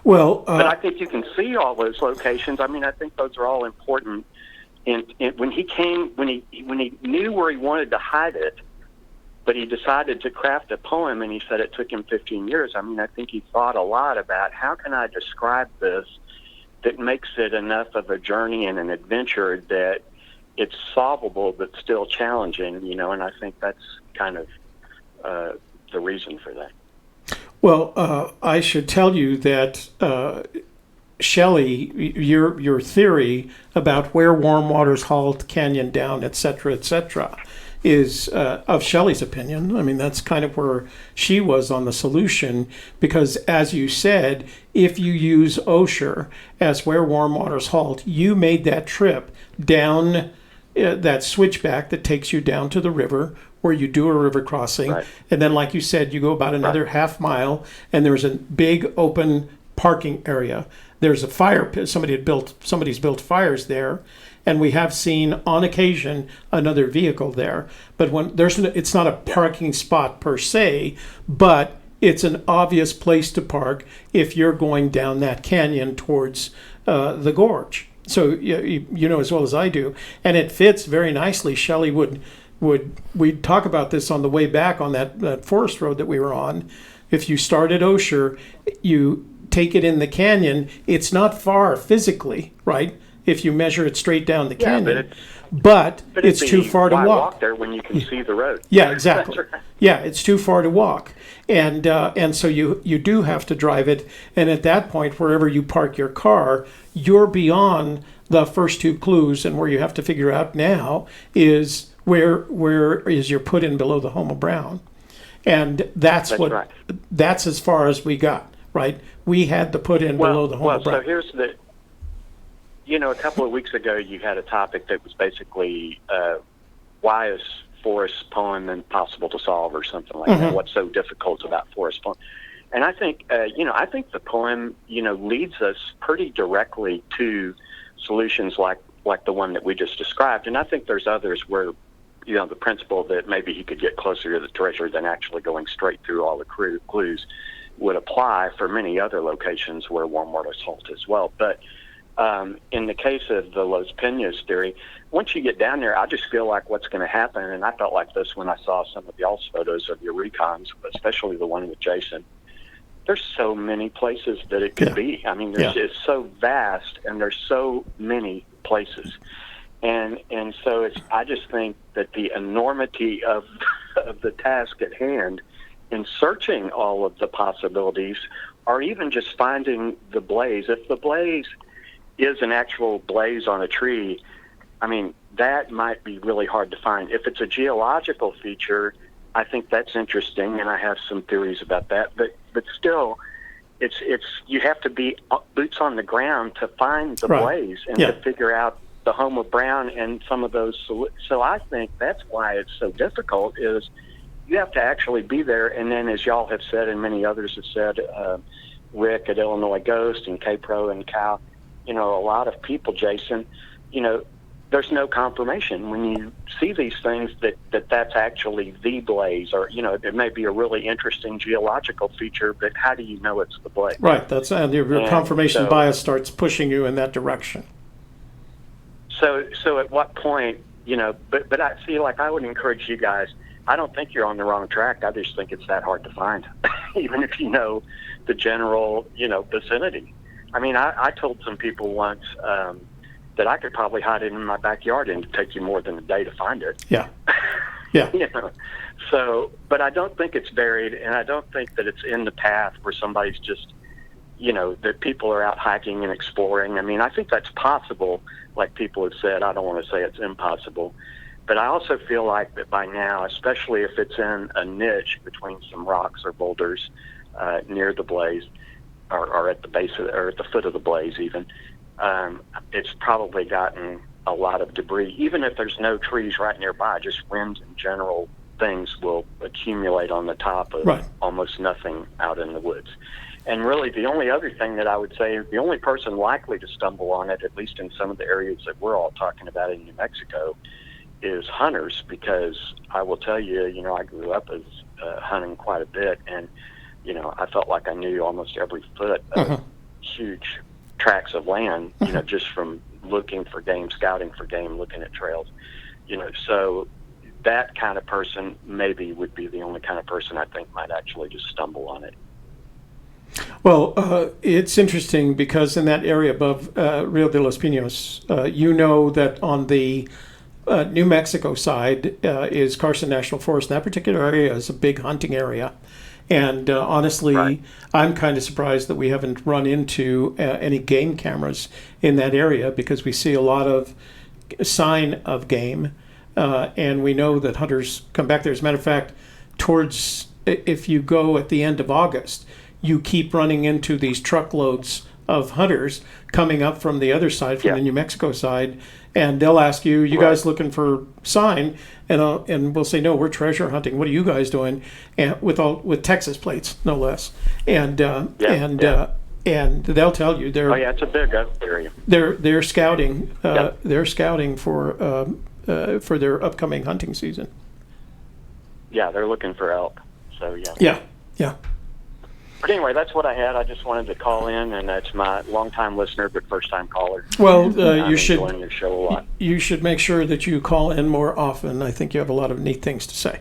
Well, but I think you can see all those locations. I mean, I think those are all important. And when he came, when he knew where he wanted to hide it, but he decided to craft a poem, and he said it took him 15 years. I mean, I think he thought a lot about how can I describe this that makes it enough of a journey and an adventure that it's solvable but still challenging, you know, and I think that's kind of the reason for that. Well, I should tell you that Shelley, your theory about where warm waters halt, canyon down, et cetera, is of Shelley's opinion. I mean, that's kind of where she was on the solution, because as you said, if you use Osher as where warm waters halt, you made that trip down that switchback that takes you down to the river, where you do a river crossing, right. And then, like you said, you go about another right. half mile, and there's a big open parking area. There's a fire pit. Somebody's built fires there, and we have seen on occasion another vehicle there. But when it's not a parking spot per se, but it's an obvious place to park if you're going down that canyon towards the gorge. So you know as well as I do, and it fits very nicely. Shelley we'd talk about this on the way back on that forest road that we were on. If you start at Osher, you take it in the canyon. It's not far physically, right? If you measure it straight down the canyon, but it's too far to walk. Walk there when you can see the road. Yeah, exactly. Right. Yeah, it's too far to walk, and so you do have to drive it. And at that point, wherever you park your car, you're beyond the first two clues, and where you have to figure out now is where is your put in below the home of Brown, and that's right. That's as far as we got. Right, we had to put in below the home of Brown. So here's a couple of weeks ago, you had a topic that was basically why is Forrest's poem impossible to solve, or something like that. What's so difficult about Forrest's poem? And I think, I think the poem, leads us pretty directly to solutions like the one that we just described. And I think there's others where, the principle that maybe he could get closer to the treasure than actually going straight through all the clues would apply for many other locations where warm waters halt as well. But in the case of the Los Peñas theory, once you get down there, I just feel like what's going to happen, and I felt like this when I saw some of y'all's photos of your recons, especially the one with Jason. There's so many places that it could be. I mean, it's so vast, and there's so many places. And so I just think that the enormity of the task at hand in searching all of the possibilities, or even just finding the blaze. If the blaze is an actual blaze on a tree, I mean, that might be really hard to find. If it's a geological feature, I think that's interesting, and I have some theories about that. But still, it's you have to be boots on the ground to find the blaze and to figure out the home of Brown and some of those. So I think that's why it's so difficult, is you have to actually be there. And then, as y'all have said, and many others have said, Rick at Illinois Ghost and K-Pro and Cal, a lot of people, Jason, there's no confirmation when you see these things that's actually the blaze, or, it may be a really interesting geological feature, but how do you know it's the blaze? Right. That's your confirmation bias starts pushing you in that direction. So at what point, but I see, like, I would encourage you guys, I don't think you're on the wrong track. I just think it's that hard to find, even if you know the general, vicinity. I mean, I told some people once that I could probably hide it in my backyard, and it'd take you more than a day to find it. Yeah. Yeah. So, but I don't think it's buried, and I don't think that it's in the path where somebody's just, that people are out hiking and exploring. I mean, I think that's possible, like people have said. I don't want to say it's impossible. But I also feel like that by now, especially if it's in a niche between some rocks or boulders near the blaze, or at the base or at the foot of the blaze even, it's probably gotten a lot of debris. Even if there's no trees right nearby, just winds and general things will accumulate on the top of almost nothing out in the woods. And really, the only other thing that I would say, the only person likely to stumble on it, at least in some of the areas that we're all talking about in New Mexico, is hunters, because I will tell you, I grew up as hunting quite a bit, and I felt like I knew almost every foot of huge tracts of land, just from looking for game, scouting for game, looking at trails, so that kind of person maybe would be the only kind of person I think might actually just stumble on it. Well, it's interesting because in that area above Rio de los Pinos, you know that on the New Mexico side is Carson National Forest. And that particular area is a big hunting area. And honestly, Right. I'm kind of surprised that we haven't run into any game cameras in that area, because we see a lot of sign of game. And we know that hunters come back there. As a matter of fact, if you go at the end of August, you keep running into these truckloads of hunters coming up from the other side, from the New Mexico side, and they'll ask you, "You guys looking for sign?" And we'll say, "No, we're treasure hunting. What are you guys doing?" And with Texas plates, no less. And and they'll tell you they're it's a big area. they're scouting. They're scouting for their upcoming hunting season. Yeah, they're looking for elk. So Yeah. But anyway, that's what I had. I just wanted to call in, and that's my longtime listener but first-time caller. Well, I'm you should enjoying your show a lot. You should make sure that you call in more often. I think you have a lot of neat things to say.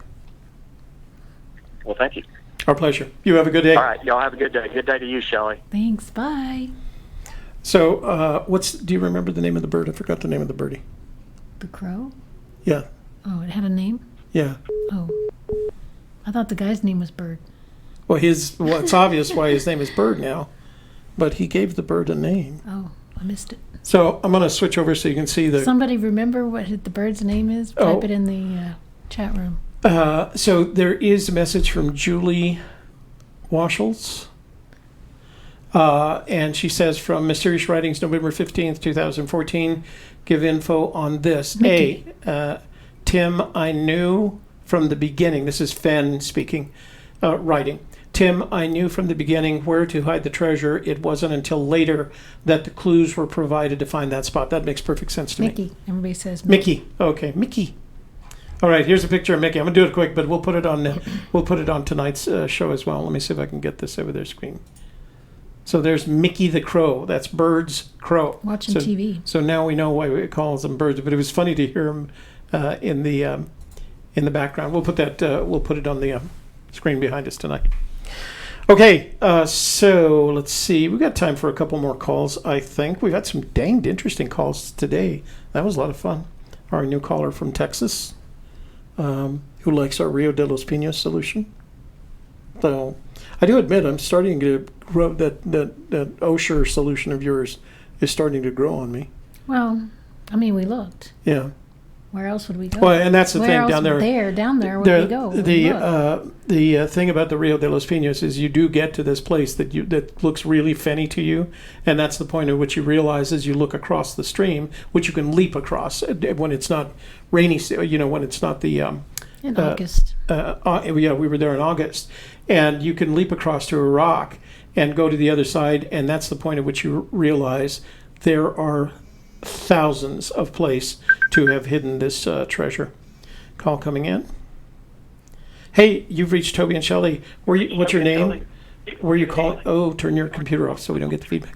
Well, thank you. Our pleasure. You have a good day. All right, y'all have a good day. Good day to you, Shelley. Thanks. Bye. So, do you remember the name of the bird? I forgot the name of the birdie. The crow? Yeah. Oh, it had a name? Yeah. Oh. I thought the guy's name was Bird. Well, it's obvious why his name is Bird now, but he gave the bird a name. Oh, I missed it. So I'm going to switch over so you can see the. Somebody remember what the bird's name is? Type it in the chat room. So there is a message from Julie Washels. And she says, from Mysterious Writings, November 15th, 2014, give info on this. Mickey. Tim, I knew from the beginning, this is Fenn speaking, writing. Tim, I knew from the beginning where to hide the treasure. It wasn't until later that the clues were provided to find that spot. That makes perfect sense to me. Mickey. Everybody says Mickey. Mickey. Okay, Mickey. All right, here's a picture of Mickey. I'm gonna do it quick, but we'll put it on tonight's show as well. Let me see if I can get this over their screen. So there's Mickey the Crow. That's Bird's Crow. Watching TV. So now we know why we call them birds. But it was funny to hear him in the background. We'll put that. We'll put it on the screen behind us tonight. Okay, so let's see. We've got time for a couple more calls, I think. We've got some danged interesting calls today. That was a lot of fun. Our new caller from Texas, who likes our Rio de los Pinos solution. So I do admit I'm starting to grow that Osher solution of yours is starting to grow on me. Well, I mean, we looked. Yeah. Where else would we go? Well, and that's the thing down there. Down there, where we go? The thing about the Rio de los Pinos is you do get to this place that looks really fenny to you, and that's the point at which you realize as you look across the stream, which you can leap across when it's not rainy. When it's not the in August. We were there in August, and you can leap across to a rock and go to the other side, and that's the point at which you realize there are thousands of places to have hidden this treasure. Call coming in. Hey, you've reached Toby and Shelley. What's your name? Where you calling? Oh, turn your computer off so we don't get the feedback.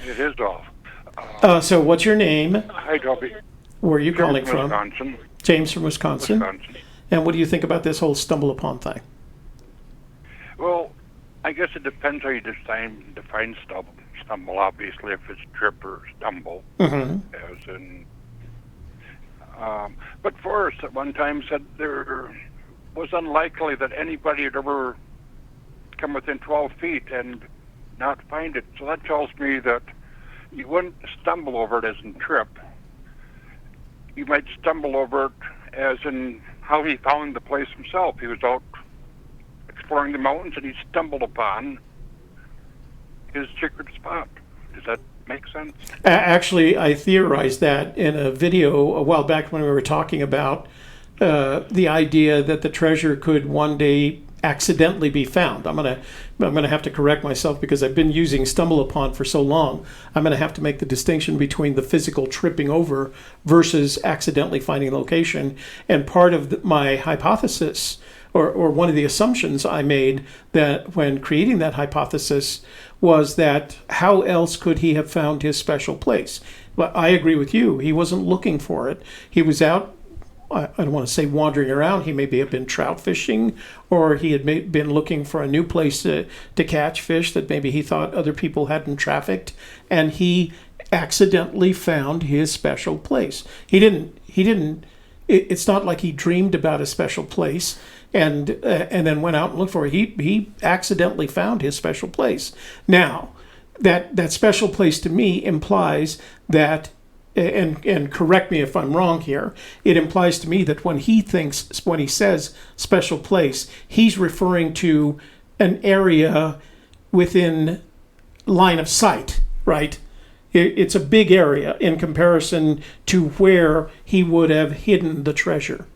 It is off. So what's your name? Hi, Toby. Where are you calling from? Wisconsin. James from Wisconsin. And what do you think about this whole stumble upon thing? Well, I guess it depends how you define stumble. Obviously, if it's trip or stumble, as in. But Forrest at one time said there was unlikely that anybody would ever come within 12 feet and not find it. So that tells me that you wouldn't stumble over it as in trip. You might stumble over it as in how he found the place himself. He was out exploring the mountains and he stumbled upon his secret spot. Does that make sense? Actually, I theorized that in a video a while back when we were talking about the idea that the treasure could one day accidentally be found. I'm gonna have to correct myself because I've been using stumble upon for so long. I'm gonna have to make the distinction between the physical tripping over versus accidentally finding location. And part of my hypothesis, or one of the assumptions I made that when creating that hypothesis, was that how else could he have found his special place? Well, I agree with you. He wasn't looking for it. He was out I don't want to say wandering around. He maybe have been trout fishing, or he had been looking for a new place to catch fish that maybe he thought other people hadn't trafficked, and he accidentally found his special place. He didn't. It's not like he dreamed about a special place and then went out and looked for it. He accidentally found his special place. Now, that special place to me implies that, and correct me if I'm wrong here, it implies to me that when he says special place, he's referring to an area within line of sight, right? It's a big area in comparison to where he would have hidden the treasure.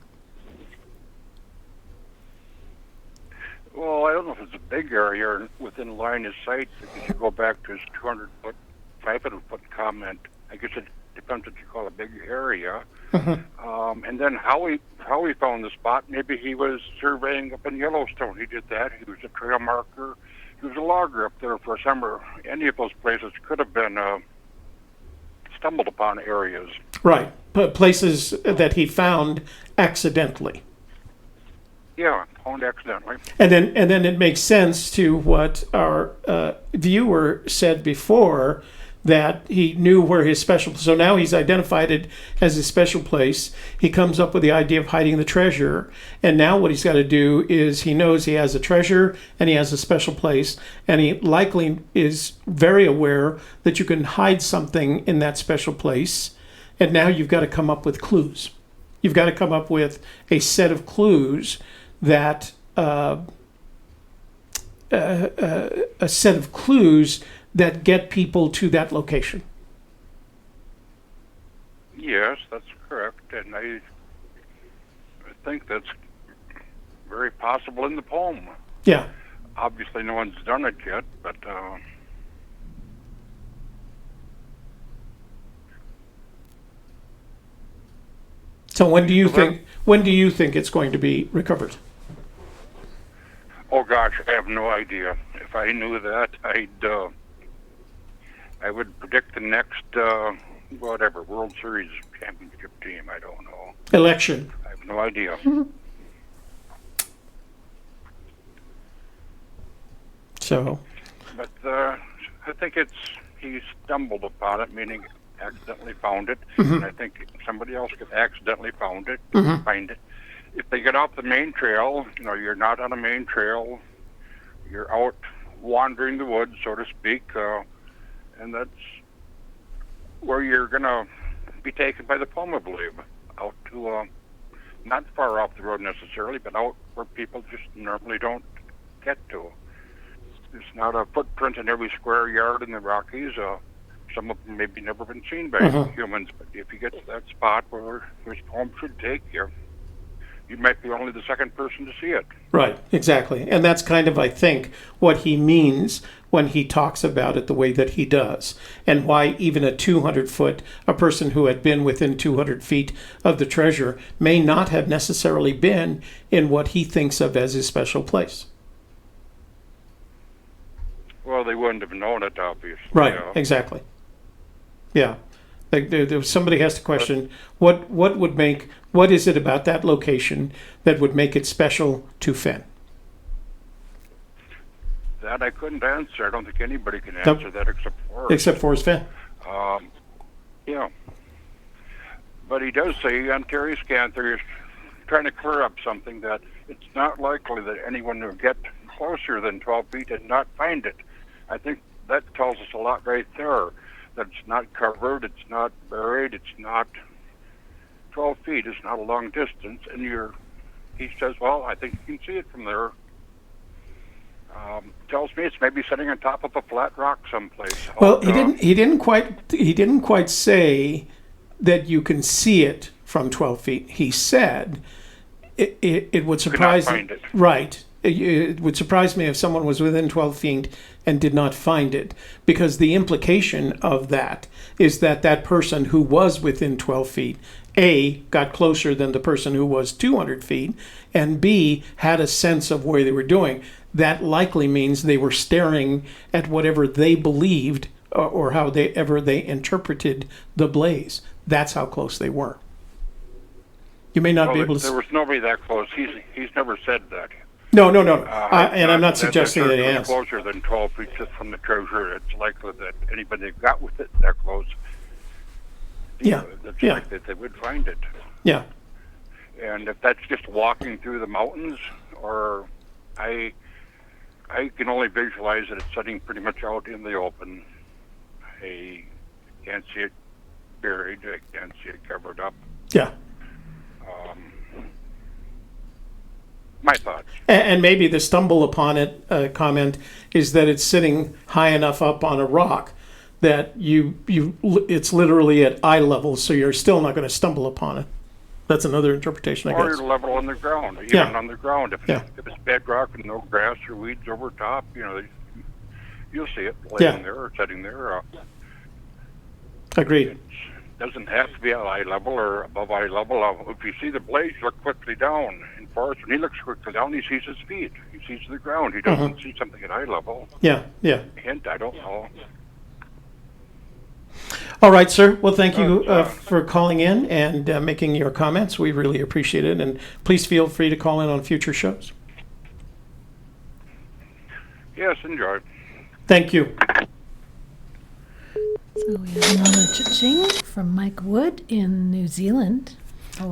Well, I don't know if it's a big area within line of sight. If you go back to his 200-foot, 500-foot comment, I guess it depends what you call a big area. And then how he found the spot. Maybe he was surveying up in Yellowstone. He did that. He was a trail marker. He was a logger up there for summer. Any of those places could have been stumbled upon areas. Right, but places that he found accidentally. Yeah, found accidentally. And then it makes sense to what our viewer said before, that he knew where his special. So now he's identified it as his special place. He comes up with the idea of hiding the treasure, and now what he's got to do is he knows he has a treasure and he has a special place, and he likely is very aware that you can hide something in that special place. And now you've got to come up with clues. You've got to come up with a set of clues that that get people to that location. Yes, that's correct, and I think that's very possible in the poem. Yeah. Obviously, no one's done it yet, but so when do you think it's going to be recovered? Oh gosh, I have no idea. If I knew that, I would predict the next World Series championship team. I don't know. Election. I have no idea. So. But I think he stumbled upon it, meaning accidentally found it, and I think somebody else could accidentally find it. If they get off the main trail, you're not on a main trail. You're out wandering the woods, so to speak, and that's where you're going to be taken by the poem, I believe, out to not far off the road necessarily, but out where people just normally don't get to. There's not a footprint in every square yard in the Rockies. Some of them maybe never been seen by humans, but if you get to that spot where this poem should take you, you might be only the second person to see it. Right, exactly. And that's kind of, I think, what he means when he talks about it the way that he does, and why even a person who had been within 200 feet of the treasure may not have necessarily been in what he thinks of as his special place. Well, they wouldn't have known it, obviously. Right, exactly. Yeah. Somebody has to question what is it about that location that would make it special to Fenn? That I couldn't answer. I don't think anybody can answer that except Forrest Fenn. Yeah. But he does say on Terry Scanther, he's trying to clear up something, that it's not likely that anyone will get closer than 12 feet and not find it. I think that tells us a lot right there. That it's not covered, it's not buried, it's not 12 feet, it's not a long distance, and he says, well, I think you can see it from there. Tells me it's maybe sitting on top of a flat rock someplace. Well, he didn't quite say that you can see it from 12 feet. He said it would surprise find it. Right. It would surprise me if someone was within 12 feet and did not find it, because the implication of that is that that person who was within 12 feet, A, got closer than the person who was 200 feet, and B, had a sense of where they were doing. That likely means they were staring at whatever they believed or however they interpreted the blaze. That's how close they were. You may not Well, be able to. there was nobody that close. He's never said that. No. And I'm not suggesting that he has. Closer than 12 feet just from the treasure. It's likely that anybody that got with it that close. It's likely that they would find it. Yeah. And if that's just walking through the mountains, or I can only visualize that it's sitting pretty much out in the open. I can't see it buried. I can't see it covered up. Yeah. My thoughts. And maybe the stumble upon it comment is that it's sitting high enough up on a rock that it's literally at eye level, so you're still not going to stumble upon it. That's another interpretation, I guess. Or level on the ground, on the ground. If it's bedrock and no grass or weeds over top, you'll see it laying there or sitting there. Agreed. It doesn't have to be at eye level or above eye level. If you see the blaze, look quickly down. In Forrest, when he looks quickly down, he sees his feet. He sees the ground. He doesn't see something at eye level. Yeah. Hint, I don't know. All right, sir. Well, thank you for calling in and making your comments. We really appreciate it. And please feel free to call in on future shows. Yes, enjoy. Thank you. So we have another cha-ching from Mike Wood in New Zealand.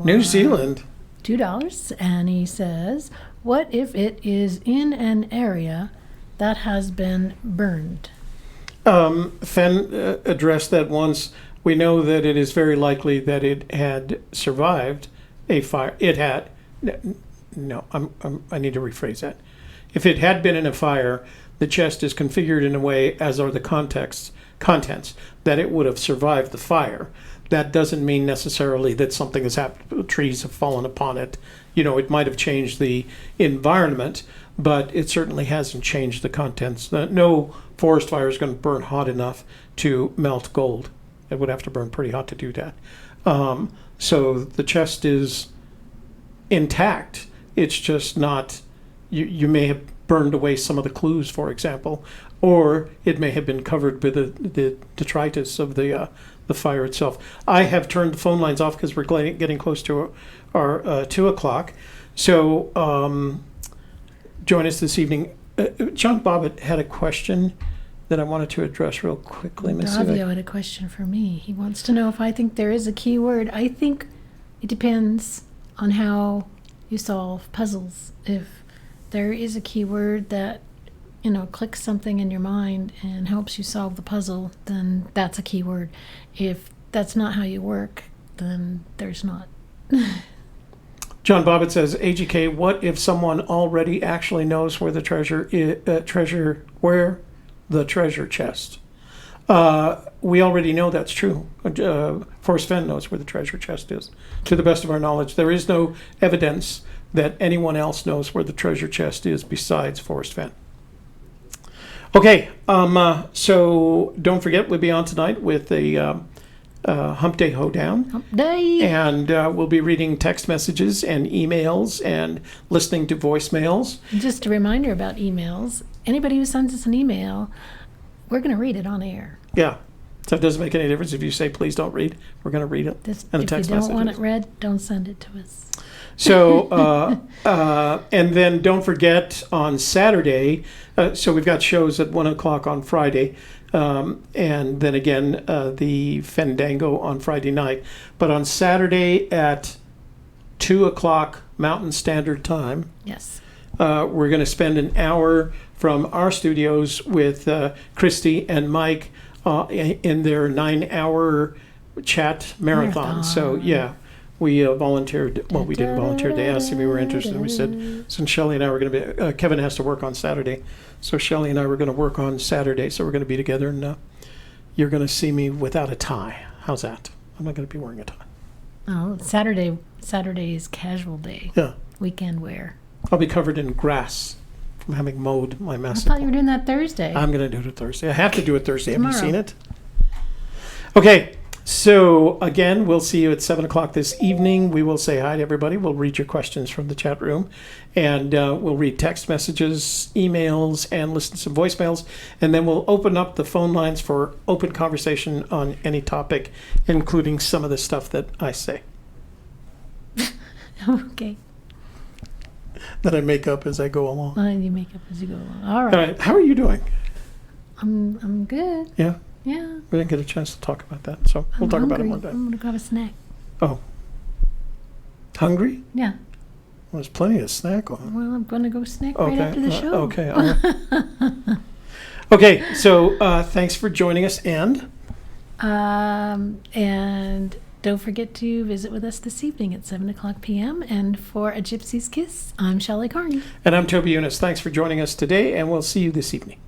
New Zealand? $2. And he says, what if it is in an area that has been burned? Fenn addressed that once. We know that it is very likely that it had survived a fire. It had. No, I need to rephrase that. If it had been in a fire, the chest is configured in a way, as are the contents, that it would have survived the fire. That doesn't mean necessarily that something has happened, trees have fallen upon it. It might have changed the environment, but it certainly hasn't changed the contents. No forest fire is going to burn hot enough to melt gold. It would have to burn pretty hot to do that. So the chest is intact. It's just not, you may have burned away some of the clues, for example, or it may have been covered by the detritus of the fire itself. I have turned the phone lines off because we're getting close to our 2 o'clock. So join us this evening. John Bobbitt had a question that I wanted to address real quickly. Davio had a question for me. He wants to know if I think there is a key word. I think it depends on how you solve puzzles. If there is a key word that clicks something in your mind and helps you solve the puzzle, then that's a key word. If that's not how you work, then there's not. John Bobbitt says, AGK, what if someone already actually knows where the treasure chest? We already know that's true. Forrest Fenn knows where the treasure chest is. To the best of our knowledge, there is no evidence that anyone else knows where the treasure chest is besides Forrest Fenn. Okay, so don't forget, we'll be on tonight with the Hump Day Hoedown. Hump Day! And we'll be reading text messages and emails and listening to voicemails. Just a reminder about emails. Anybody who sends us an email, we're going to read it on air. Yeah. So it doesn't make any difference if you say, please don't read. We're going to read it. If you don't want it read, don't send it to us. So, and then don't forget on Saturday, so we've got shows at 1 o'clock on Friday, and then again, the Fandango on Friday night. But on Saturday at 2 o'clock Mountain Standard Time, yes, we're going to spend an hour from our studios with Christy and Mike in their 9-hour chat marathon. So, yeah. We volunteered. Well, we didn't volunteer. They asked if we were interested. And we said, since Shelley and I were going to be, Kevin has to work on Saturday. So Shelley and I were going to work on Saturday. So we're going to be together. And you're going to see me without a tie. How's that? I'm not going to be wearing a tie. Oh, Saturday is casual day. Yeah. Weekend wear. I'll be covered in grass from having mowed my mess. I thought you were doing that Thursday. I'm going to do it Thursday. I have to do it Thursday. Tomorrow. Have you seen it? Okay. So, again, we'll see you at 7 o'clock this evening. We will say hi to everybody. We'll read your questions from the chat room. And we'll read text messages, emails, and listen to some voicemails. And then we'll open up the phone lines for open conversation on any topic, including some of the stuff that I say. Okay. that I make up as I go along. You make up as you go along. All right. All right. How are you doing? I'm good. Yeah. Yeah. We didn't get a chance to talk about that, so we'll I'm talk about it hungry. one day. I'm gonna grab a snack. Oh. Hungry? Yeah. Well, there's plenty of snack on. Well, I'm gonna go snack right Okay. after the show. Okay. Okay. So thanks for joining us, and And don't forget to visit with us this evening at 7:00 p.m. And for A Gypsy's Kiss, I'm Shelley Carney. I'm Toby Younis. Thanks for joining us today, and we'll see you this evening.